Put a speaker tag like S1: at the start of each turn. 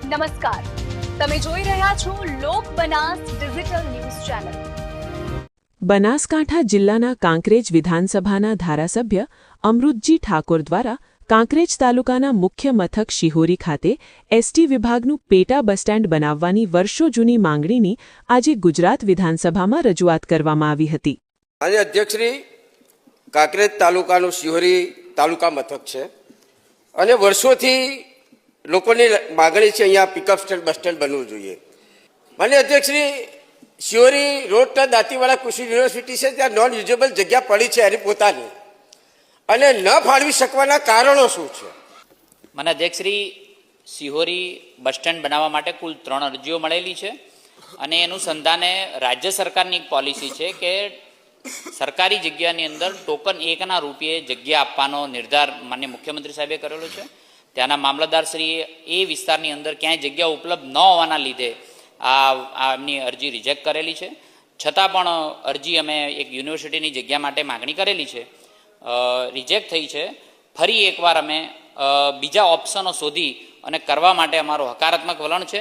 S1: નમસ્કાર, તમે જોઈ રહ્યા છો Lok Banas digital news channel.
S2: Banaskantha જિલ્લાના કાંકરેજ વિધાનસભાના ધારાસભ્ય અમૃતજી ઠાકોર દ્વારા કાંકરેજ તાલુકાના મુખ્ય મથક શિહોરી ખાતે એસટી વિભાગનું પેટા બસ સ્ટેન્ડ બનાવવાની વર્ષો જૂની માંગણીની આજે ગુજરાત વિધાનસભામાં રજૂઆત કરવામાં આવી હતી।
S3: આજે અધ્યક્ષશ્રી, કાંકરેજ તાલુકાનું શિહોરી તાલુકા મથક છે અને વર્ષોથી લોકોની માગણી છે અહીંયા પિકઅપ સ્ટેન્ડ બસ સ્ટેન્ડ બનવું જોઈએ। માન્ય અધ્યક્ષશ્રી, શિહોરી રોડના દાંતીવાડા કૃષિ યુનિવર્સિટી છે, ત્યાં નોન યુઝેબલ જગ્યા પડી છે એની પોતાની, અને ન ફાળવી શકવાના કારણો શું છે?
S4: માન્ય અધ્યક્ષશ્રી, શિહોરી બસ સ્ટેન્ડ બનાવવા માટે કુલ 3 અરજીઓ મળેલી છે અને એનું સંધાને રાજ્ય સરકારની એક પોલિસી છે કે સરકારી જગ્યાની અંદર ટોકન 1ના રૂપિયે જગ્યા આપવાનો નિર્ધાર માનનીય મુખ્યમંત્રી સાહેબે કરેલો છે। ત્યાંના મામલતદારશ્રીએ એ વિસ્તારની અંદર ક્યાંય જગ્યા ઉપલબ્ધ ન હોવાના લીધે એમની અરજી રિજેક્ટ કરેલી છે। છતાં પણ અરજી અમે એક યુનિવર્સિટીની જગ્યા માટે માગણી કરેલી છે, રિજેક્ટ થઈ છે। ફરી એકવાર અમે બીજા ઓપ્શનો શોધી અને કરવા માટે અમારો હકારાત્મક વલણ છે